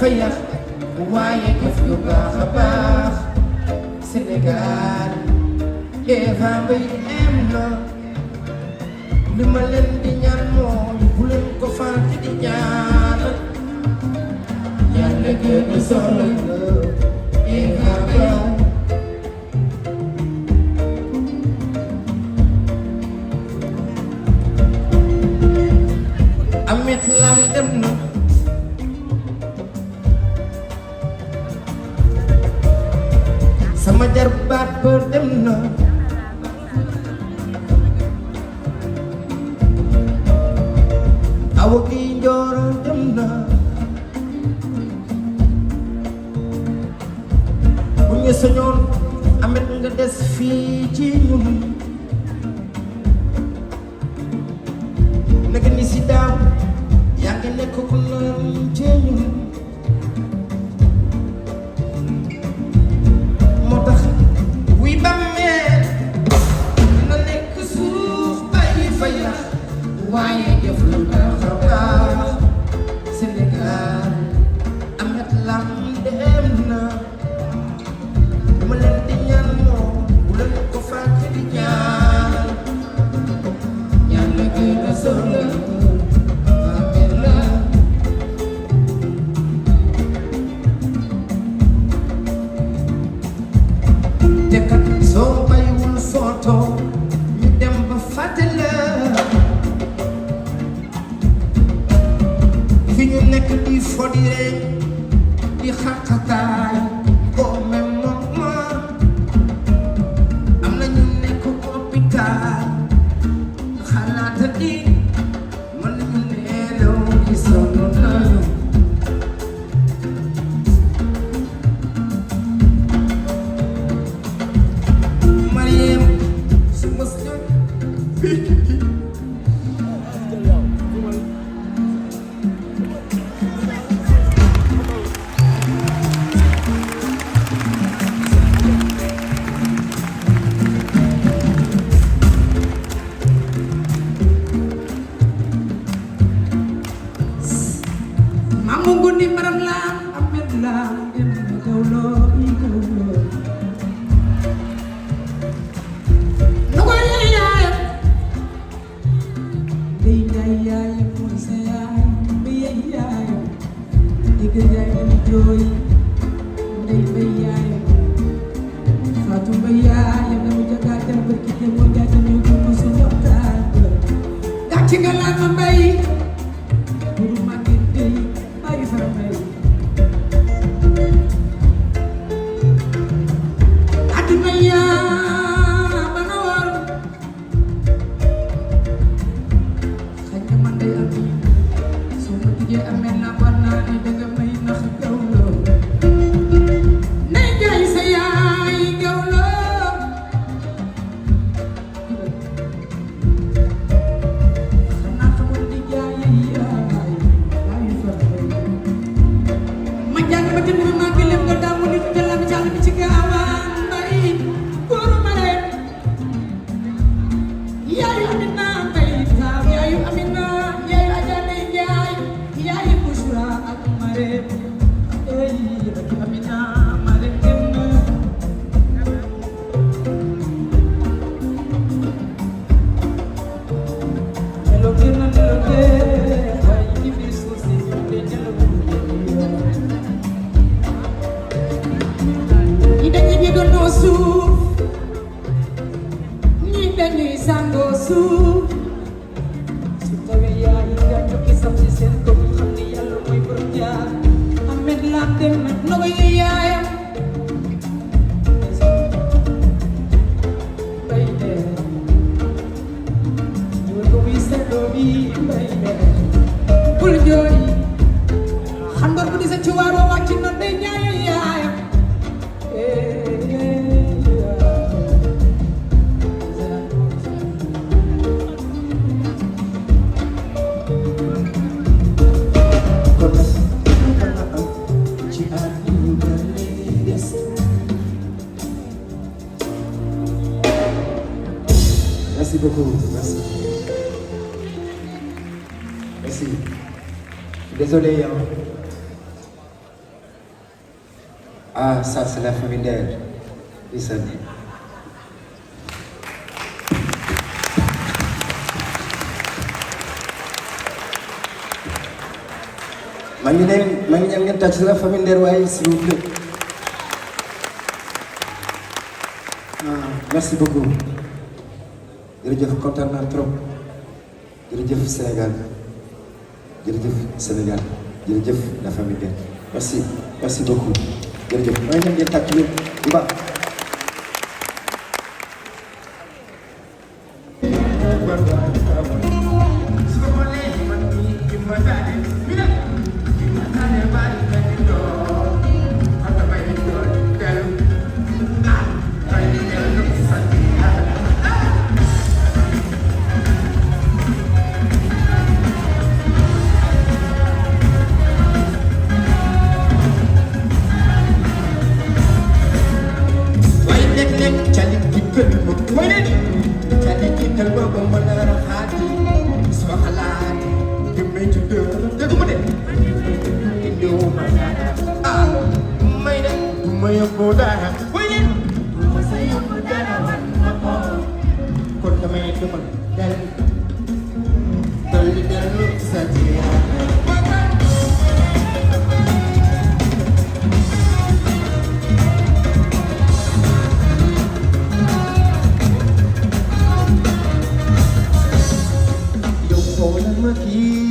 fayax waaye def lu baax a baax Sénégal Eva Mbaye em na li ma leen di ñaan mooy bu leen ko fàtte di ñaanal Yàlla gën a solo Eva Mbaye Amet Lam dem na sama jarbaat ba dem na awa gi njooro dem na bu ñu sañoon Amet nga des fii ci ñun naka ni si daaw yaa ngi nekk ku naan ci ñun moo tax wuy bàmmeel dina nekk suuf bàyyi fa yax waaye jëf lu baax a baax Sénégal Amet Lam dem na dama leen di ñaan moom bu leen ko fàtte di ñaan ñaan la gën a solo soo bayiwul photo ñu dem ba fàtte la fi ñu nekk di fodire di xaqataay au même moment am na ñu nekk hôpital xalaata di mën nañu neelaw di sonn nañu Munggundi maram Lam Amet Lam dem na gawlo i gawlo nugo yaayam dey yaayam mooy sa yaay Mbaye yaayam digg yaayam jooy dey Mbaye yaayam Fatou Mbaye yaayam na mu jagaatal barki dem mo jaata ñu ko su ñoktaan gàcce nga la ma Mbaye buru màgget dey aduna yaa ba nga war xëy na man day am soo ma diggee Amet Lam war naa ne danga may nax gawlo nay jaay sa yaay gawlo xanaa xamul di jaay yaay ma jàng ba jënd ma gëlëm nga daamu nit jëlam jàll bi ci gaawaan Mbaye góoru ma leen yaayu Amina Mbaye taaw yaayu Amina yaayu Adjane Njaay yaayu Bouchra ak Marème ey ak Amina Marème dem na nelo gën na nelo gën waaye ci biir suuf si de nelo ñi dañuy yëgandoo suuf ñi dañuy sàngoo suuf su tawee yaay nga jokki sax ci seen kaw xam ni Yàlla mooy borom jaar Amet Lam dem na nogo yi yaayam Mbaye dee ñu ko wi sa doom yi Mbaye dee bul jooy xam nga bu di sa ci waar wa wàcc na day ñaay yaayam Merci beaucoup, merci. Merci. Désolé, hein. Ah, ça c'est la famille d'elle. Listen. maa ngi ñaan ngeen tàcc la famille Nder waaye s'il vous plaît. Merci beaucoup. jërëjëf kontaan naa trop. jërëjëf Sénégal. jërëjëf Sénégal. jërëjëf la famille Nder. merci beaucoup. jërëjëf maa ngi ñaan ngeen tàcc leen bu baax. Yo,